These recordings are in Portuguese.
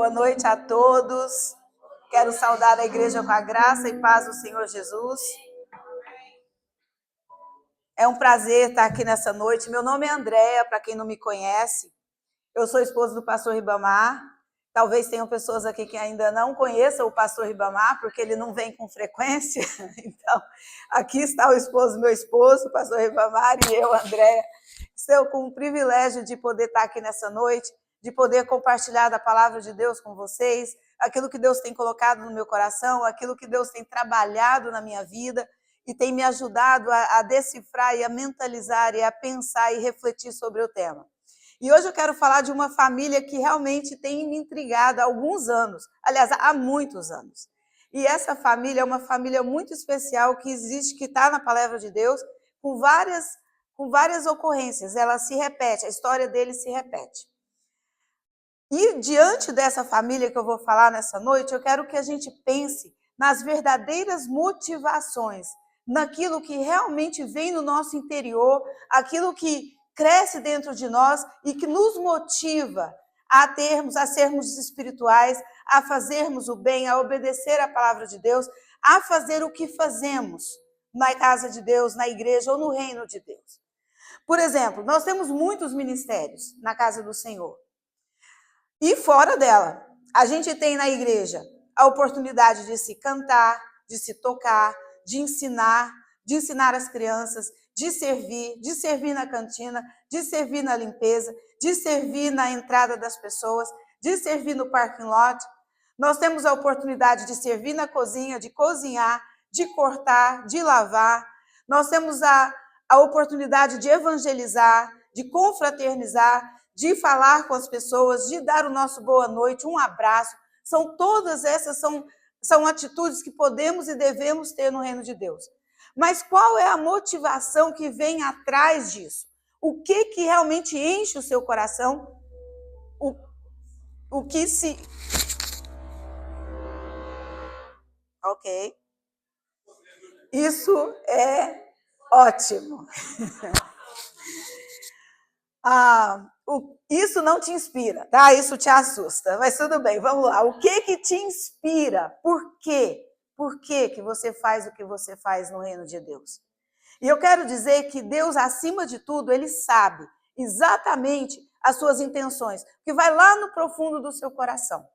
Boa noite a todos. Quero saudar a igreja com a graça e paz do Senhor Jesus. É um prazer estar aqui nessa noite. Meu nome é Andréa, para quem não me conhece. Eu sou esposa do pastor Ribamar. Talvez tenham pessoas aqui que ainda não conheçam o pastor Ribamar, porque ele não vem com frequência. Então, aqui está o esposo, meu esposo, o pastor Ribamar, e eu, Andréa. Estou com o privilégio de poder estar aqui nessa noite, de poder compartilhar da palavra de Deus com vocês, aquilo que Deus tem colocado no meu coração, aquilo que Deus tem trabalhado na minha vida e tem me ajudado a decifrar e a mentalizar e a pensar e refletir sobre o tema. E hoje eu quero falar de uma família que realmente tem me intrigado há alguns anos, aliás, há muitos anos. E essa família é uma família muito especial que existe, que está na palavra de Deus, com várias ocorrências. Ela se repete, a história dele se repete. E diante dessa família que eu vou falar nessa noite, eu quero que a gente pense nas verdadeiras motivações, naquilo que realmente vem no nosso interior, aquilo que cresce dentro de nós e que nos motiva a sermos espirituais, a fazermos o bem, a obedecer a palavra de Deus, a fazer o que fazemos na casa de Deus, na igreja ou no reino de Deus. Por exemplo, nós temos muitos ministérios na casa do Senhor. E fora dela, a gente tem na igreja a oportunidade de se cantar, de se tocar, de ensinar as crianças, de servir na cantina, de servir na limpeza, de servir na entrada das pessoas, de servir no parking lot. Nós temos a oportunidade de servir na cozinha, de cozinhar, de cortar, de lavar. Nós temos a oportunidade de evangelizar, de confraternizar, de falar com as pessoas, de dar o nosso boa noite, um abraço. Todas essas são atitudes que podemos e devemos ter no reino de Deus. Mas qual é a motivação que vem atrás disso? O que realmente enche o seu coração? O que se... Ok. Isso é ótimo. Isso não te inspira, tá? Isso te assusta, mas tudo bem, vamos lá. O que te inspira? Por quê? Por que você faz o que você faz no reino de Deus? E eu quero dizer que Deus, acima de tudo, Ele sabe exatamente as suas intenções, o que vai lá no profundo do seu coração.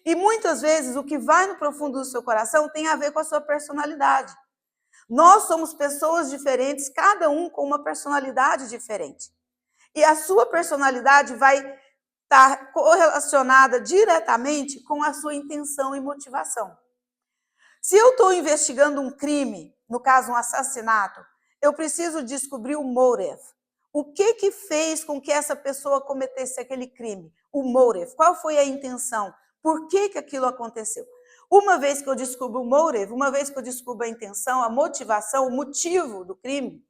E muitas vezes o que vai no profundo do seu coração tem a ver com a sua personalidade. Nós somos pessoas diferentes, cada um com uma personalidade diferente. E a sua personalidade vai estar correlacionada diretamente com a sua intenção e motivação. Se eu estou investigando um crime, no caso um assassinato, eu preciso descobrir o motive. O que fez com que essa pessoa cometesse aquele crime? O motive. Qual foi a intenção? Por que aquilo aconteceu? Uma vez que eu descubro o motive, uma vez que eu descubro a intenção, a motivação, o motivo do crime,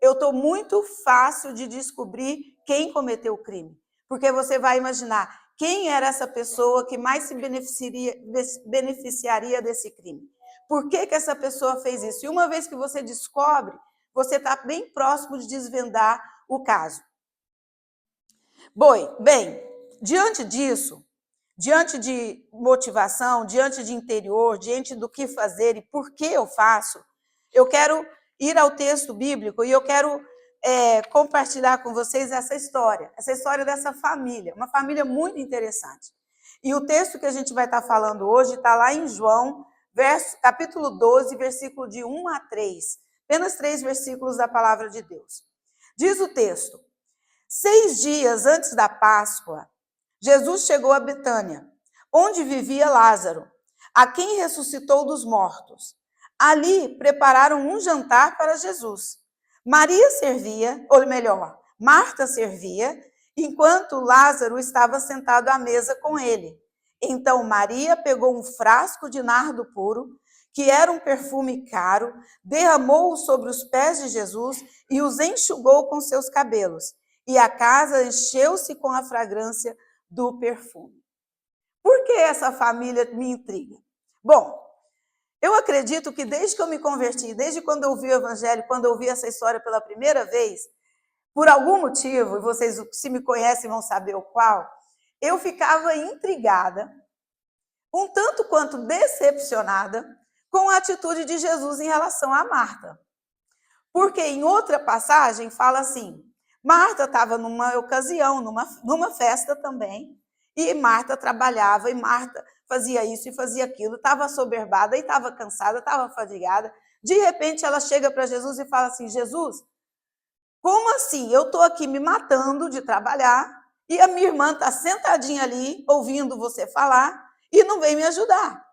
eu estou muito fácil de descobrir quem cometeu o crime. Porque você vai imaginar quem era essa pessoa que mais se beneficiaria desse crime. Por que essa pessoa fez isso? E uma vez que você descobre, você está bem próximo de desvendar o caso. Bem, diante disso, diante de motivação, diante de interior, diante do que fazer e por que eu faço, eu quero ir ao texto bíblico e eu quero compartilhar com vocês essa história dessa família, uma família muito interessante. E o texto que a gente vai estar falando hoje está lá em João, capítulo 12, versículo de 1 a 3. Apenas 3 versículos da palavra de Deus. Diz o texto: 6 dias antes da Páscoa, Jesus chegou a Betânia, onde vivia Lázaro, a quem ressuscitou dos mortos. Ali prepararam um jantar para Jesus. Marta servia, enquanto Lázaro estava sentado à mesa com ele. Então Maria pegou um frasco de nardo puro, que era um perfume caro, derramou-o sobre os pés de Jesus e os enxugou com seus cabelos. E a casa encheu-se com a fragrância do perfume. Por que essa família me intriga? Bom, eu acredito que desde que eu me converti, desde quando eu ouvi o evangelho, quando eu ouvi essa história pela primeira vez, por algum motivo, e vocês se me conhecem vão saber o qual, eu ficava intrigada, um tanto quanto decepcionada, com a atitude de Jesus em relação a Marta. Porque em outra passagem fala assim, Marta estava numa ocasião, numa festa também, e Marta trabalhava, e Marta fazia isso e fazia aquilo, estava assoberbada, e estava cansada, estava fadigada. De repente ela chega para Jesus e fala assim, Jesus, como assim? Eu estou aqui me matando de trabalhar, e a minha irmã está sentadinha ali, ouvindo você falar, e não vem me ajudar.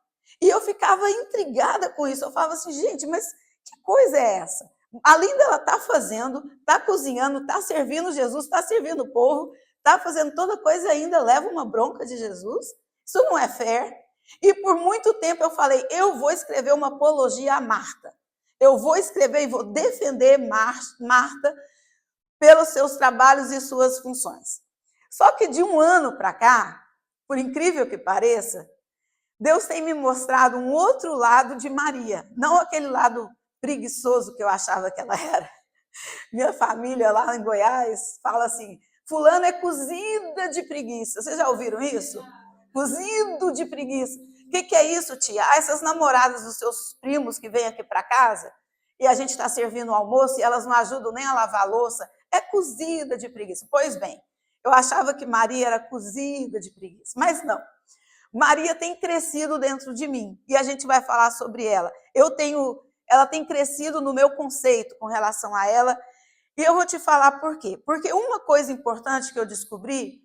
E eu ficava intrigada com isso, eu falava assim, gente, mas que coisa é essa? Além dela estar fazendo, está cozinhando, está servindo Jesus, está servindo o povo, está fazendo toda coisa e ainda leva uma bronca de Jesus? Isso não é fair. E por muito tempo eu falei, eu vou escrever uma apologia a Marta. Eu vou escrever e vou defender Marta pelos seus trabalhos e suas funções. Só que de um ano para cá, por incrível que pareça, Deus tem me mostrado um outro lado de Maria, não aquele lado preguiçoso que eu achava que ela era. Minha família lá em Goiás fala assim, fulano é cozida de preguiça. Vocês já ouviram isso? Cozido de preguiça. O que é isso, tia? Essas namoradas dos seus primos que vêm aqui para casa e a gente está servindo o almoço e elas não ajudam nem a lavar a louça, é cozida de preguiça. Pois bem, eu achava que Maria era cozida de preguiça, mas não. Maria tem crescido dentro de mim e a gente vai falar sobre ela. Ela tem crescido no meu conceito com relação a ela e eu vou te falar por quê. Porque uma coisa importante que eu descobri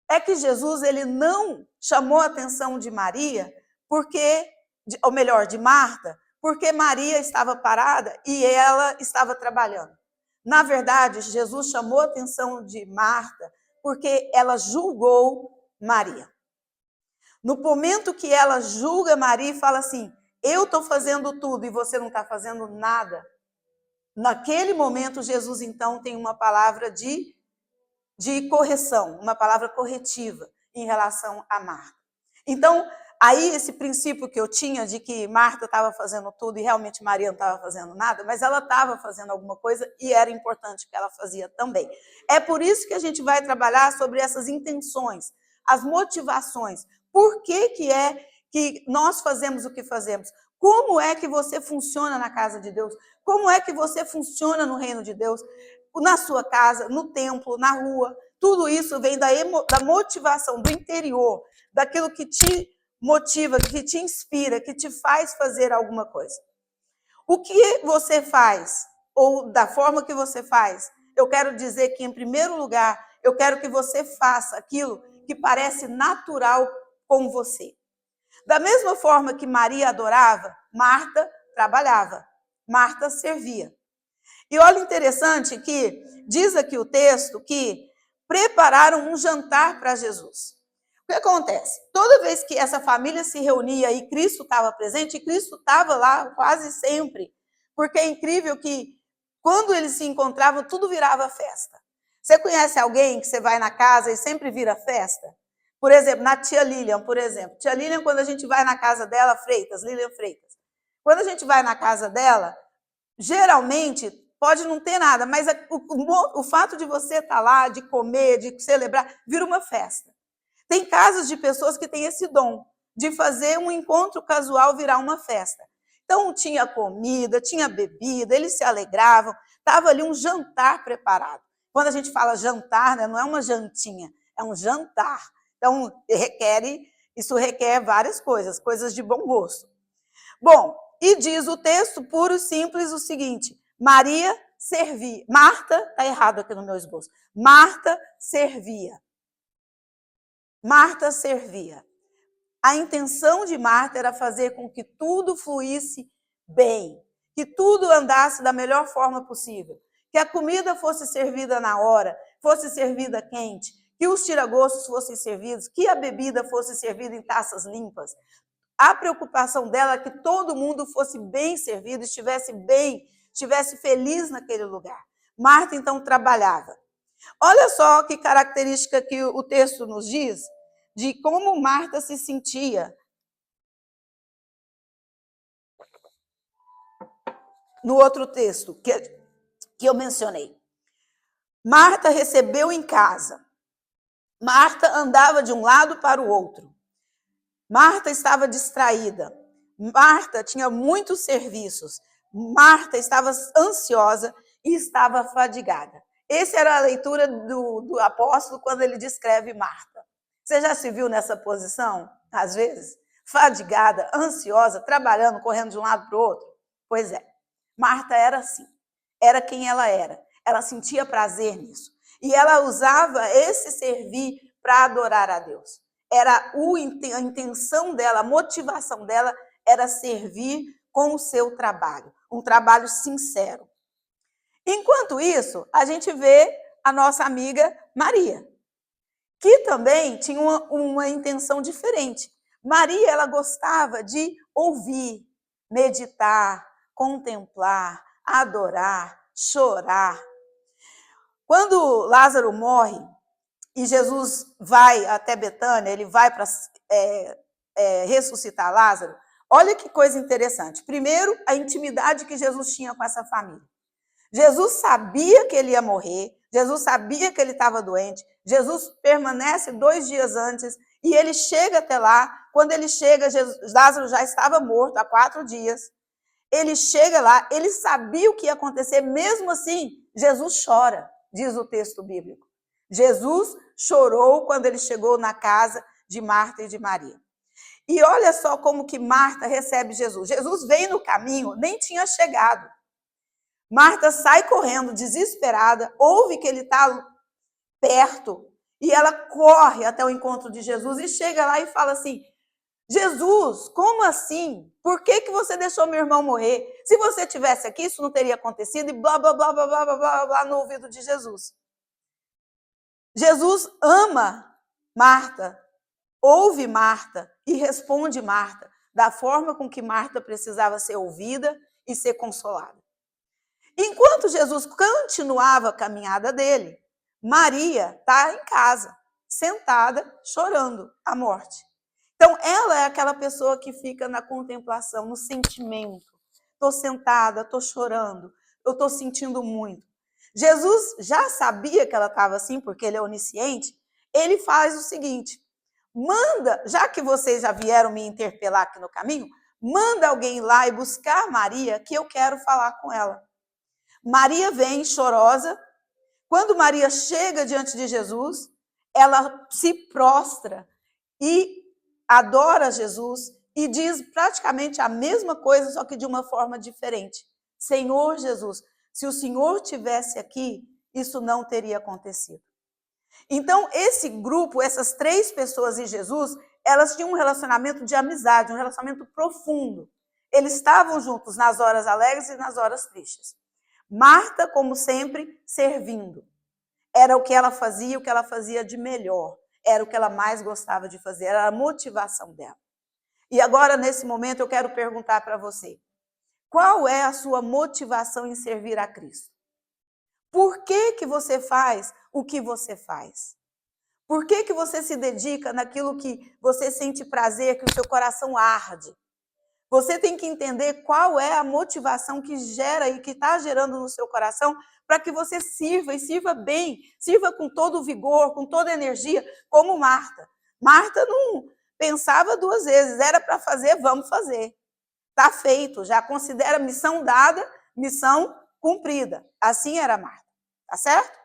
é que Jesus ele não chamou a atenção de Maria ou melhor, de Marta, porque Maria estava parada e ela estava trabalhando. Na verdade, Jesus chamou a atenção de Marta porque ela julgou Maria. No momento que ela julga Maria e fala assim, eu estou fazendo tudo e você não está fazendo nada. Naquele momento, Jesus, então, tem uma palavra de correção, uma palavra corretiva em relação a Marta. Então, aí esse princípio que eu tinha de que Marta estava fazendo tudo e realmente Maria não estava fazendo nada, mas ela estava fazendo alguma coisa e era importante que ela fazia também. É por isso que a gente vai trabalhar sobre essas intenções, as motivações. Por que é que nós fazemos o que fazemos? Como é que você funciona na casa de Deus? Como é que você funciona no reino de Deus? Na sua casa, no templo, na rua. Tudo isso vem da motivação do interior, daquilo que te motiva, que te inspira, que te faz fazer alguma coisa. O que você faz, ou da forma que você faz, eu quero dizer que, em primeiro lugar, eu quero que você faça aquilo que parece natural com você. Da mesma forma que Maria adorava, Marta trabalhava, Marta servia. E olha interessante que diz aqui o texto que prepararam um jantar para Jesus. O que acontece? Toda vez que essa família se reunia e Cristo estava presente, e Cristo estava lá quase sempre, porque é incrível que quando eles se encontravam, tudo virava festa. Você conhece alguém que você vai na casa e sempre vira festa? Por exemplo, na tia Lilian, por exemplo. Tia Lilian, quando a gente vai na casa dela, Lilian Freitas, quando a gente vai na casa dela, geralmente pode não ter nada, mas o fato de você estar lá, de comer, de celebrar, vira uma festa. Tem casos de pessoas que têm esse dom de fazer um encontro casual virar uma festa. Então, tinha comida, tinha bebida, eles se alegravam, estava ali um jantar preparado. Quando a gente fala jantar, né, não é uma jantinha, é um jantar. Então, isso requer várias coisas de bom gosto. Bom, e diz o texto puro e simples o seguinte, Maria servia. Marta, está errado aqui no meu esboço. Marta servia. Marta servia. A intenção de Marta era fazer com que tudo fluísse bem, que tudo andasse da melhor forma possível, que a comida fosse servida na hora, fosse servida quente, que os tiragostos fossem servidos, que a bebida fosse servida em taças limpas. A preocupação dela é que todo mundo fosse bem servido, estivesse bem, estivesse feliz naquele lugar. Marta, então, trabalhava. Olha só que característica que o texto nos diz de como Marta se sentia no outro texto que eu mencionei. Marta recebeu em casa Marta andava de um lado para o outro. Marta estava distraída. Marta tinha muitos serviços. Marta estava ansiosa e estava fadigada. Essa era a leitura do apóstolo quando ele descreve Marta. Você já se viu nessa posição, às vezes? Fadigada, ansiosa, trabalhando, correndo de um lado para o outro? Pois é, Marta era assim. Era quem ela era. Ela sentia prazer nisso. E ela usava esse servir para adorar a Deus. Era a intenção dela, a motivação dela era servir com o seu trabalho. Um trabalho sincero. Enquanto isso, a gente vê a nossa amiga Maria, que também tinha uma intenção diferente. Maria, ela gostava de ouvir, meditar, contemplar, adorar, chorar. Quando Lázaro morre e Jesus vai até Betânia, ele vai para ressuscitar Lázaro, olha que coisa interessante. Primeiro, a intimidade que Jesus tinha com essa família. Jesus sabia que ele ia morrer, Jesus sabia que ele estava doente, Jesus permanece 2 dias antes e ele chega até lá. Quando ele chega, Lázaro já estava morto há 4 dias. Ele chega lá, ele sabia o que ia acontecer, mesmo assim, Jesus chora, diz o texto bíblico. Jesus chorou quando ele chegou na casa de Marta e de Maria. E olha só como que Marta recebe Jesus. Jesus vem no caminho, nem tinha chegado. Marta sai correndo, desesperada, ouve que ele está perto, e ela corre até o encontro de Jesus e chega lá e fala assim: Jesus, como assim? Por que você deixou meu irmão morrer? Se você tivesse aqui, isso não teria acontecido, e blá, blá, blá, blá, blá, blá, blá, blá, no ouvido de Jesus. Jesus ama Marta, ouve Marta e responde Marta da forma com que Marta precisava ser ouvida e ser consolada. Enquanto Jesus continuava a caminhada dele, Maria está em casa, sentada, chorando a morte. Então, ela é aquela pessoa que fica na contemplação, no sentimento. Estou sentada, estou chorando, eu estou sentindo muito. Jesus já sabia que ela estava assim, porque ele é onisciente. Ele faz o seguinte: manda, já que vocês já vieram me interpelar aqui no caminho, manda alguém lá e buscar Maria, que eu quero falar com ela. Maria vem chorosa. Quando Maria chega diante de Jesus, ela se prostra e adora Jesus e diz praticamente a mesma coisa, só que de uma forma diferente. Senhor Jesus, se o Senhor tivesse aqui, isso não teria acontecido. Então, esse grupo, essas 3 pessoas e Jesus, elas tinham um relacionamento de amizade, um relacionamento profundo. Eles estavam juntos nas horas alegres e nas horas tristes. Marta, como sempre, servindo. Era o que ela fazia de melhor. Era o que ela mais gostava de fazer, era a motivação dela. E agora, nesse momento, eu quero perguntar para você: qual é a sua motivação em servir a Cristo? Por que você faz o que você faz? Por que você se dedica naquilo que você sente prazer, que o seu coração arde? Você tem que entender qual é a motivação que gera e que está gerando no seu coração para que você sirva e sirva bem, sirva com todo o vigor, com toda a energia, como Marta. Marta não pensava 2 vezes, era para fazer, vamos fazer. Está feito, já considera missão dada, missão cumprida. Assim era Marta, tá certo?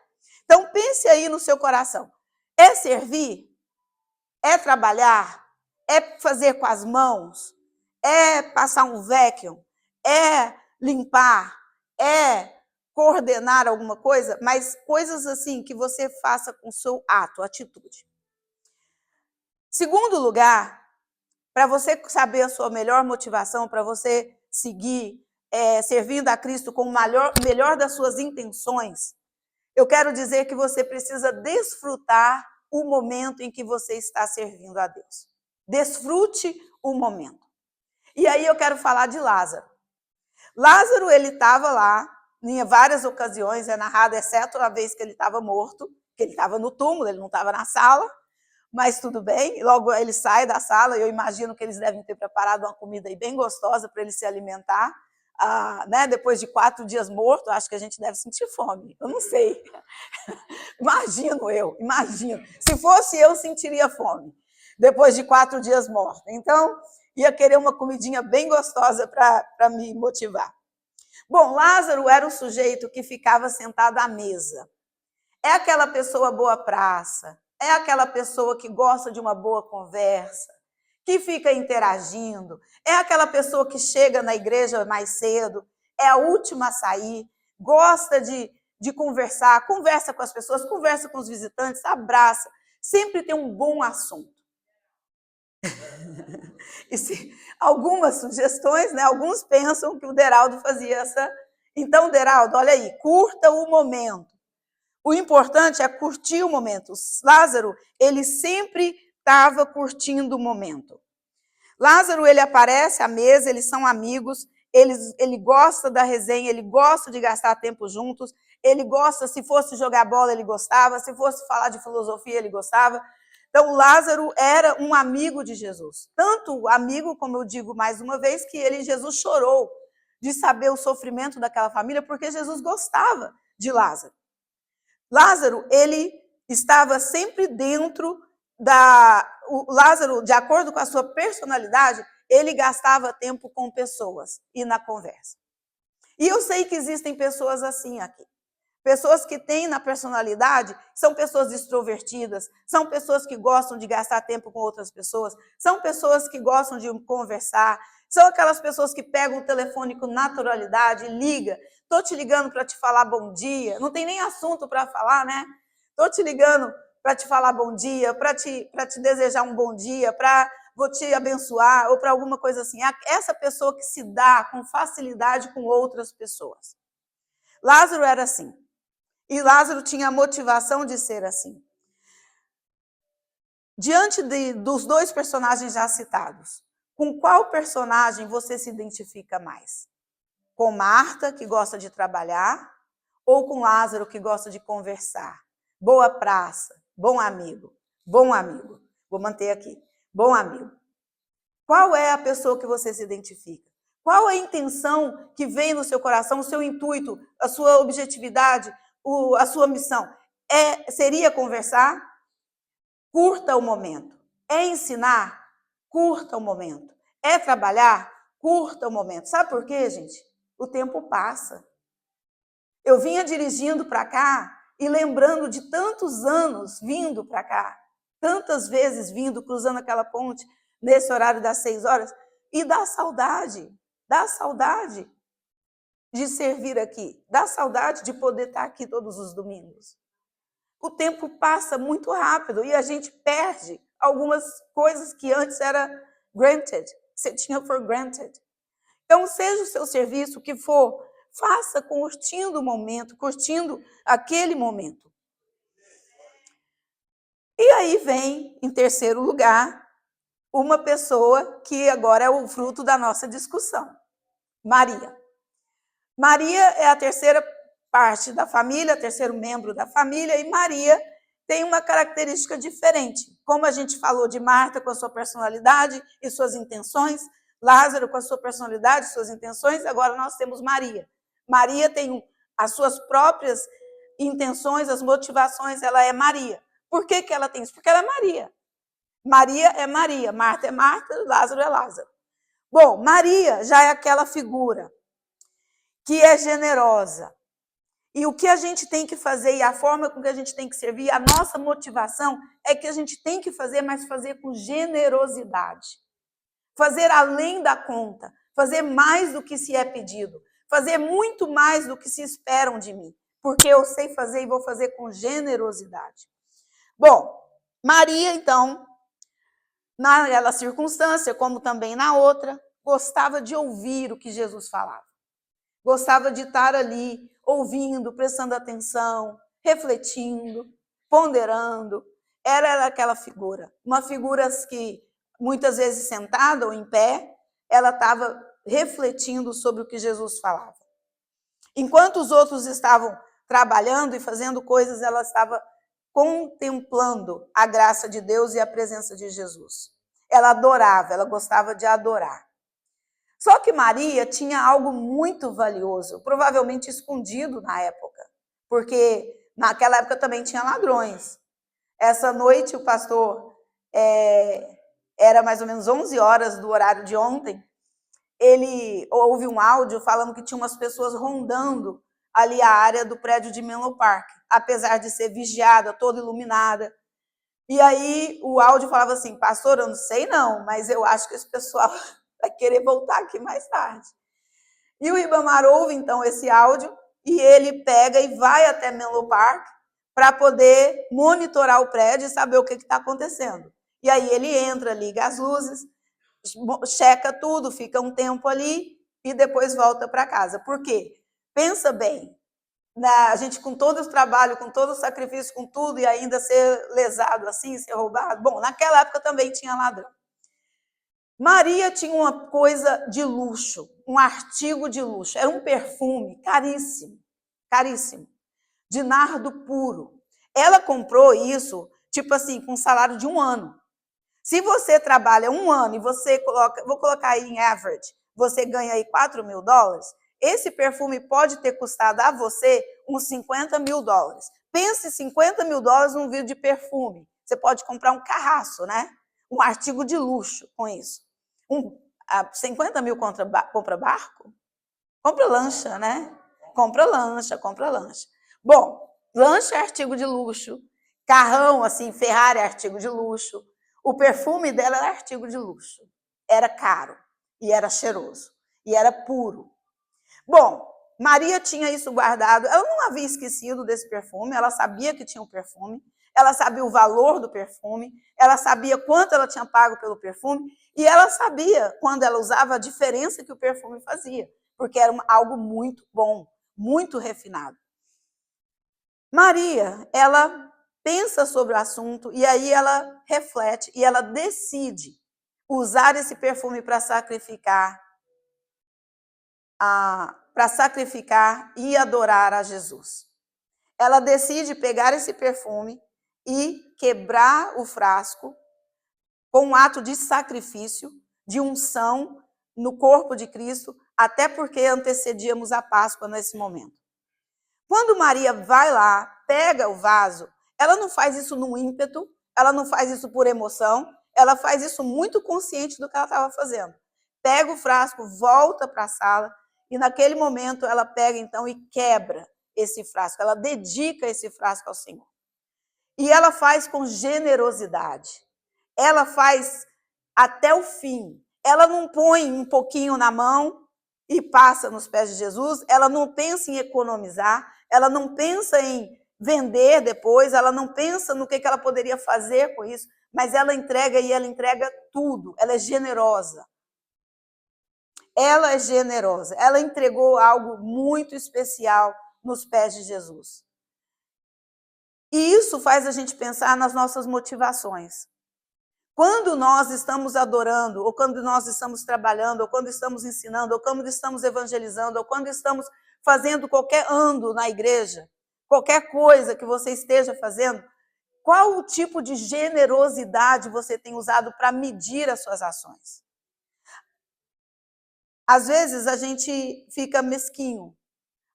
Então pense aí no seu coração. É servir? É trabalhar? É fazer com as mãos? É passar um vacuum, é limpar, é coordenar alguma coisa, mas coisas assim que você faça com o seu ato, atitude. Segundo lugar, para você saber a sua melhor motivação, para você seguir servindo a Cristo com o melhor das suas intenções, eu quero dizer que você precisa desfrutar o momento em que você está servindo a Deus. Desfrute o momento. E aí eu quero falar de Lázaro. Lázaro, ele estava lá, em várias ocasiões, é narrado, exceto a vez que ele estava morto, que ele estava no túmulo, ele não estava na sala, mas tudo bem. Logo ele sai da sala, e eu imagino que eles devem ter preparado uma comida aí bem gostosa para ele se alimentar. né, depois de 4 dias morto, acho que a gente deve sentir fome. Eu não sei. Imagino. Se fosse eu, sentiria fome, depois de 4 dias morto. Então, ia querer uma comidinha bem gostosa para me motivar. Bom, Lázaro era o sujeito que ficava sentado à mesa. É aquela pessoa boa praça, é aquela pessoa que gosta de uma boa conversa, que fica interagindo, é aquela pessoa que chega na igreja mais cedo, é a última a sair, gosta de conversar, conversa com as pessoas, conversa com os visitantes, abraça, sempre tem um bom assunto. Algumas sugestões, né? Alguns pensam que o Deraldo fazia essa. Então, Deraldo, olha aí, curta o momento. O importante é curtir o momento. Lázaro, ele sempre estava curtindo o momento. Lázaro, ele aparece à mesa, eles são amigos, ele gosta da resenha, ele gosta de gastar tempo juntos, ele gosta, se fosse jogar bola, ele gostava, se fosse falar de filosofia, ele gostava. Então, Lázaro era um amigo de Jesus. Tanto amigo, como eu digo mais uma vez, que Jesus chorou de saber o sofrimento daquela família, porque Jesus gostava de Lázaro. Lázaro, ele estava sempre dentro Lázaro, de acordo com a sua personalidade, ele gastava tempo com pessoas e na conversa. E eu sei que existem pessoas assim aqui. Pessoas que têm na personalidade, são pessoas extrovertidas, são pessoas que gostam de gastar tempo com outras pessoas, são pessoas que gostam de conversar, são aquelas pessoas que pegam o telefone com naturalidade, liga, estou te ligando para te falar bom dia, não tem nem assunto para falar, né? Estou te ligando para te falar bom dia, para te desejar um bom dia, vou te abençoar, ou para alguma coisa assim. Essa pessoa que se dá com facilidade com outras pessoas. Lázaro era assim. E Lázaro tinha a motivação de ser assim. Diante dos dois personagens já citados, com qual personagem você se identifica mais? Com Marta, que gosta de trabalhar, ou com Lázaro, que gosta de conversar? Boa praça, bom amigo, bom amigo. Vou manter aqui, bom amigo. Qual é a pessoa que você se identifica? Qual a intenção que vem no seu coração, o seu intuito, a sua objetividade, a sua missão? Seria conversar? Curta o momento. É ensinar? Curta o momento. É trabalhar? Curta o momento. Sabe por quê, gente? O tempo passa. Eu vinha dirigindo para cá e lembrando de tantos anos vindo para cá, tantas vezes vindo, cruzando aquela ponte, nesse horário das 6 horas, e dá saudade de servir aqui, dá saudade de poder estar aqui todos os domingos. O tempo passa muito rápido e a gente perde algumas coisas que antes era granted, você tinha for granted. Então, seja o seu serviço o que for, faça curtindo o momento, curtindo aquele momento. E aí vem, em terceiro lugar, uma pessoa que agora é o fruto da nossa discussão, Maria. Maria é a terceira parte da família, terceiro membro da família, e Maria tem uma característica diferente. Como a gente falou de Marta com a sua personalidade e suas intenções, Lázaro com a sua personalidade e suas intenções, agora nós temos Maria. Maria tem as suas próprias intenções, as motivações, ela é Maria. Por que ela tem isso? Porque ela é Maria. Maria é Maria, Marta é Marta, Lázaro é Lázaro. Bom, Maria já é aquela figura que é generosa. E o que a gente tem que fazer e a forma com que a gente tem que servir, a nossa motivação é que a gente tem que fazer, mas fazer com generosidade. Fazer além da conta, fazer mais do que se é pedido, fazer muito mais do que se esperam de mim, porque eu sei fazer e vou fazer com generosidade. Bom, Maria, então, naquela circunstância, como também na outra, gostava de ouvir o que Jesus falava. Gostava de estar ali, ouvindo, prestando atenção, refletindo, ponderando. Era aquela figura. Uma figura que, muitas vezes sentada ou em pé, ela estava refletindo sobre o que Jesus falava. Enquanto os outros estavam trabalhando e fazendo coisas, ela estava contemplando a graça de Deus e a presença de Jesus. Ela adorava, ela gostava de adorar. Só que Maria tinha algo muito valioso, provavelmente escondido na época, porque naquela época também tinha ladrões. Essa noite o pastor, era mais ou menos 11 horas do horário de ontem, ele ouve um áudio falando que tinha umas pessoas rondando ali a área do prédio de Menlo Park, apesar de ser vigiada, toda iluminada. E aí o áudio falava assim, pastor, eu não sei não, mas eu acho que esse pessoal vai querer voltar aqui mais tarde. E o Ribamar ouve então esse áudio e ele pega e vai até Menlo Park para poder monitorar o prédio e saber o que está acontecendo. E aí ele entra, liga as luzes, checa tudo, fica um tempo ali e depois volta para casa. Por quê? Pensa bem, a gente com todo o trabalho, com todo o sacrifício, com tudo, e ainda ser lesado assim, ser roubado. Bom, naquela época também tinha ladrão. Maria tinha uma coisa de luxo, um artigo de luxo, era um perfume caríssimo, caríssimo, de nardo puro. Ela comprou isso, tipo assim, com um salário de 1 ano. Se você trabalha 1 ano e você coloca, vou colocar aí em average, você ganha aí $4.000, esse perfume pode ter custado a você uns $50.000. Pense $50.000 num vidro de perfume. Você pode comprar um carraço, né? Um artigo de luxo com isso. 50 mil compra barco? Compra lancha, né? Compra lancha. Bom, lancha é artigo de luxo. Carrão, assim, Ferrari é artigo de luxo. O perfume dela era artigo de luxo. Era caro, e era cheiroso, e era puro. Bom, Maria tinha isso guardado. Ela não havia esquecido desse perfume, ela sabia que tinha um perfume, ela sabia o valor do perfume, ela sabia quanto ela tinha pago pelo perfume, e ela sabia, quando ela usava, a diferença que o perfume fazia, porque era algo muito bom, muito refinado. Maria, ela pensa sobre o assunto e aí ela reflete e ela decide usar esse perfume para sacrificar e adorar a Jesus. Ela decide pegar esse perfume e quebrar o frasco com um ato de sacrifício, de unção no corpo de Cristo, até porque antecedíamos a Páscoa nesse momento. Quando Maria vai lá, pega o vaso, ela não faz isso num ímpeto, ela não faz isso por emoção, ela faz isso muito consciente do que ela estava fazendo. Pega o frasco, volta para a sala, e naquele momento ela pega então e quebra esse frasco, ela dedica esse frasco ao Senhor. E ela faz com generosidade, ela faz até o fim. Ela não põe um pouquinho na mão e passa nos pés de Jesus, ela não pensa em economizar, ela não pensa em vender depois, ela não pensa no que ela poderia fazer com isso, mas ela entrega e ela entrega tudo, ela é generosa. Ela é generosa, ela entregou algo muito especial nos pés de Jesus. E isso faz a gente pensar nas nossas motivações. Quando nós estamos adorando, ou quando nós estamos trabalhando, ou quando estamos ensinando, ou quando estamos evangelizando, ou quando estamos fazendo qualquer ando na igreja, qualquer coisa que você esteja fazendo, qual o tipo de generosidade você tem usado para medir as suas ações? Às vezes a gente fica mesquinho,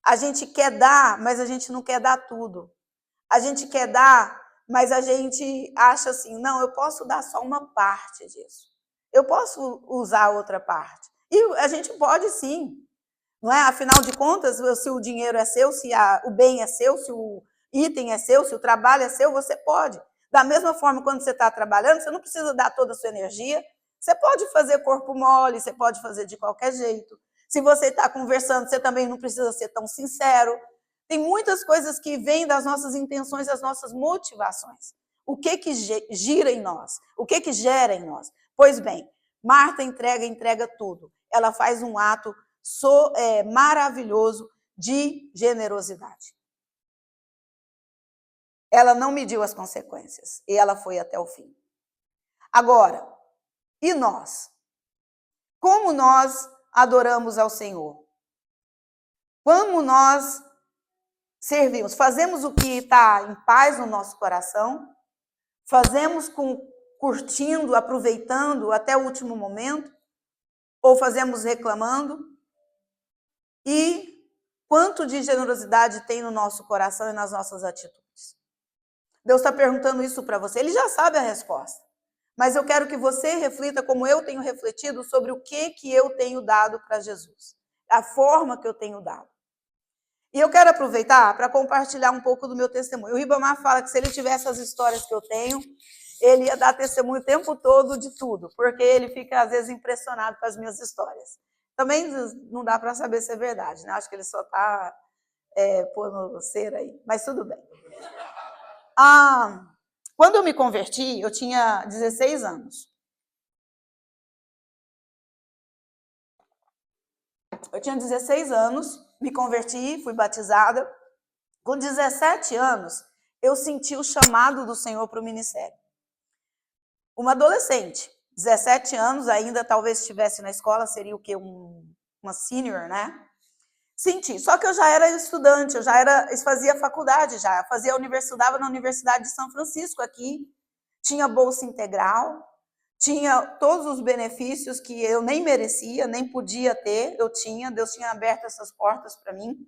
a gente quer dar, mas a gente não quer dar tudo. A gente quer dar, mas a gente acha assim, não, eu posso dar só uma parte disso. Eu posso usar outra parte. E a gente pode sim, não é? Afinal de contas, se o dinheiro é seu, se o bem é seu, se o item é seu, se o trabalho é seu, você pode. Da mesma forma, quando você está trabalhando, você não precisa dar toda a sua energia. Você pode fazer corpo mole, você pode fazer de qualquer jeito. Se você está conversando, você também não precisa ser tão sincero. Tem muitas coisas que vêm das nossas intenções, das nossas motivações. O que gira em nós? O que gera em nós? Pois bem, Marta entrega tudo. Ela faz um ato maravilhoso de generosidade. Ela não mediu as consequências e ela foi até o fim. Agora, e nós? Como nós adoramos ao Senhor? Como nós servimos? Fazemos o que está em paz no nosso coração? Fazemos curtindo, aproveitando até o último momento? ou fazemos reclamando? E quanto de generosidade tem no nosso coração e nas nossas atitudes? Deus está perguntando isso para você. Ele já sabe a resposta. Mas eu quero que você reflita como eu tenho refletido sobre o que eu tenho dado para Jesus. A forma que eu tenho dado. E eu quero aproveitar para compartilhar um pouco do meu testemunho. O Ribamar fala que se ele tivesse as histórias que eu tenho, ele ia dar testemunho o tempo todo de tudo, porque ele fica, às vezes, impressionado com as minhas histórias. Também não dá para saber se é verdade, né? Acho que ele só está pondo cera aí, mas tudo bem. Quando eu me converti, eu tinha 16 anos. Eu tinha 16 anos, me converti, fui batizada. Com 17 anos, eu senti o chamado do Senhor para o ministério. Uma adolescente, 17 anos, ainda talvez estivesse na escola, seria o quê? Uma senior, né? Senti. Só que eu já era estudante, eu fazia faculdade já, estudava na Universidade de São Francisco aqui, tinha bolsa integral, tinha todos os benefícios que eu nem merecia, nem podia ter, Deus tinha aberto essas portas para mim.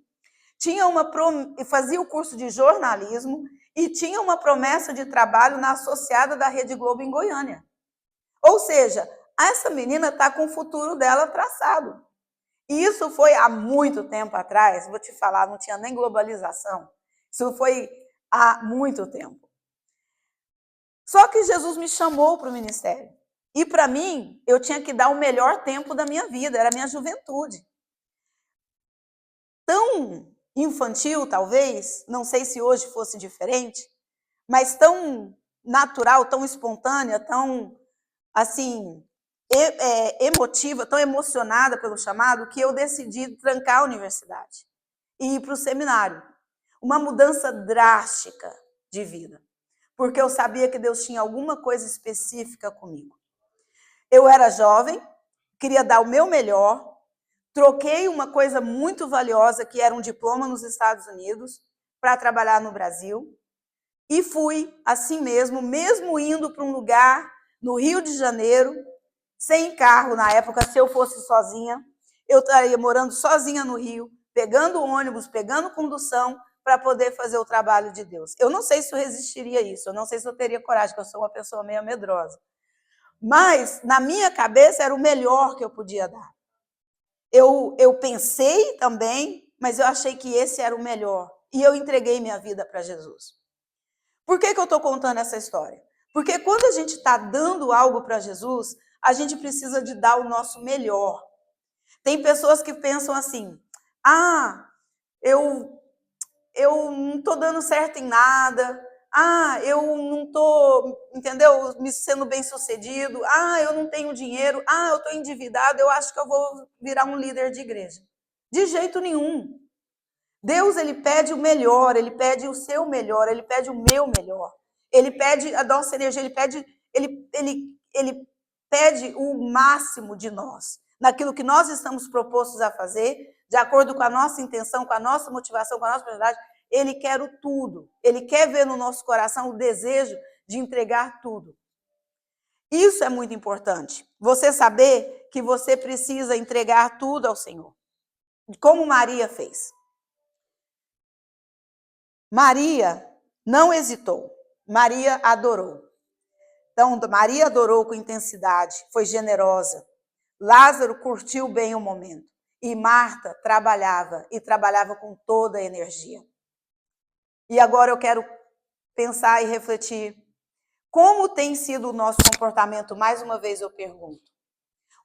Fazia o curso de jornalismo e tinha uma promessa de trabalho na associada da Rede Globo em Goiânia. Ou seja, essa menina está com o futuro dela traçado. E isso foi há muito tempo atrás, vou te falar, não tinha nem globalização. Isso foi há muito tempo. Só que Jesus me chamou para o ministério. E para mim, eu tinha que dar o melhor tempo da minha vida, era a minha juventude. Tão infantil, talvez, não sei se hoje fosse diferente, mas tão natural, tão espontânea, tão, assim, emotiva, tão emocionada pelo chamado, que eu decidi trancar a universidade e ir para o seminário. Uma mudança drástica de vida, porque eu sabia que Deus tinha alguma coisa específica comigo. Eu era jovem, queria dar o meu melhor, troquei uma coisa muito valiosa, que era um diploma nos Estados Unidos, para trabalhar no Brasil, e fui assim mesmo indo para um lugar no Rio de Janeiro, sem carro na época, se eu fosse sozinha, eu estaria morando sozinha no Rio, pegando ônibus, pegando condução, para poder fazer o trabalho de Deus. Eu não sei se eu resistiria a isso, eu não sei se eu teria coragem, porque eu sou uma pessoa meio medrosa. Mas, na minha cabeça, era o melhor que eu podia dar. Eu pensei também, mas eu achei que esse era o melhor. E eu entreguei minha vida para Jesus. Por que eu estou contando essa história? Porque quando a gente está dando algo para Jesus, a gente precisa de dar o nosso melhor. Tem pessoas que pensam assim, eu não estou dando certo em nada, eu não estou, entendeu, me sendo bem-sucedido, eu não tenho dinheiro, eu estou endividado, eu acho que eu vou virar um líder de igreja. De jeito nenhum. Deus, ele pede o melhor, ele pede o seu melhor, ele pede o meu melhor. Ele pede a nossa energia, ele pede o máximo de nós, naquilo que nós estamos propostos a fazer, de acordo com a nossa intenção, com a nossa motivação, com a nossa prioridade. Ele quer o tudo. Ele quer ver no nosso coração o desejo de entregar tudo. Isso é muito importante. Você saber que você precisa entregar tudo ao Senhor. Como Maria fez. Maria não hesitou. Maria adorou. Então, Maria adorou com intensidade, foi generosa. Lázaro curtiu bem o momento. E Marta trabalhava, e trabalhava com toda a energia. E agora eu quero pensar e refletir. Como tem sido o nosso comportamento? Mais uma vez eu pergunto.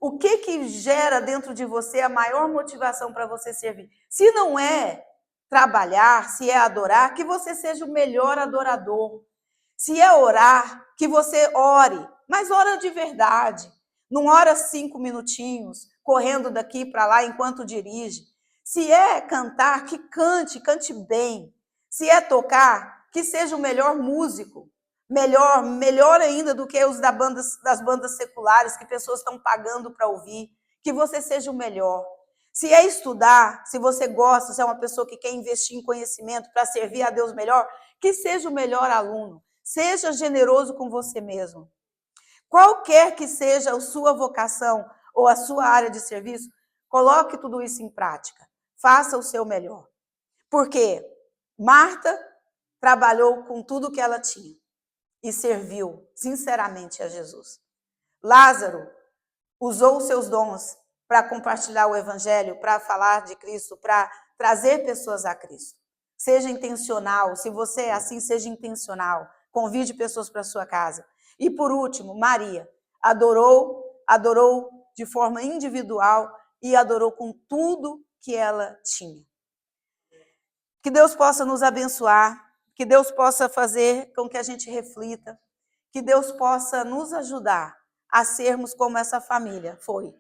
O que gera dentro de você a maior motivação para você servir? Se não é trabalhar, se é adorar, que você seja o melhor adorador. Se é orar, que você ore, mas ora de verdade. Não ora 5 minutinhos, correndo daqui para lá enquanto dirige. Se é cantar, que cante bem. Se é tocar, que seja o melhor músico. Melhor ainda do que os das bandas seculares, que pessoas estão pagando para ouvir. Que você seja o melhor. Se é estudar, se você gosta, se é uma pessoa que quer investir em conhecimento para servir a Deus melhor, que seja o melhor aluno. Seja generoso com você mesmo. Qualquer que seja a sua vocação ou a sua área de serviço, coloque tudo isso em prática. Faça o seu melhor. Porque Marta trabalhou com tudo que ela tinha e serviu sinceramente a Jesus. Lázaro usou os seus dons para compartilhar o evangelho, para falar de Cristo, para trazer pessoas a Cristo. Seja intencional, se você é assim, seja intencional. Convide pessoas para a sua casa. E por último, Maria adorou de forma individual e adorou com tudo que ela tinha. Que Deus possa nos abençoar, que Deus possa fazer com que a gente reflita, que Deus possa nos ajudar a sermos como essa família foi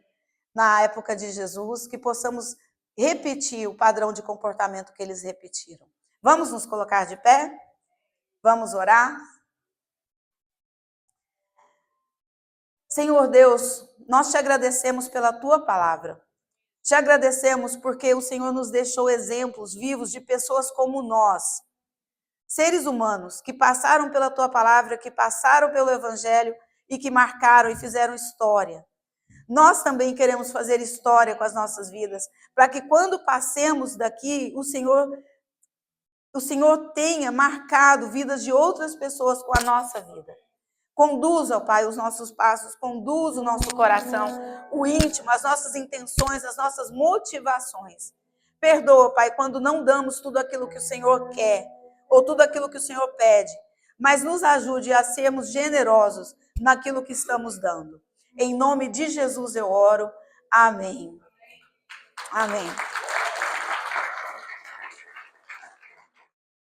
na época de Jesus, que possamos repetir o padrão de comportamento que eles repetiram. Vamos nos colocar de pé? Vamos orar? Senhor Deus, nós te agradecemos pela tua palavra. Te agradecemos porque o Senhor nos deixou exemplos vivos de pessoas como nós, seres humanos que passaram pela tua palavra, que passaram pelo evangelho e que marcaram e fizeram história. Nós também queremos fazer história com as nossas vidas, para que quando passemos daqui, o Senhor tenha marcado vidas de outras pessoas com a nossa vida. Conduza, ó Pai, os nossos passos, conduza o nosso coração, o íntimo, as nossas intenções, as nossas motivações. Perdoa, Pai, quando não damos tudo aquilo que o Senhor quer, ou tudo aquilo que o Senhor pede, mas nos ajude a sermos generosos naquilo que estamos dando. Em nome de Jesus eu oro. Amém. Amém.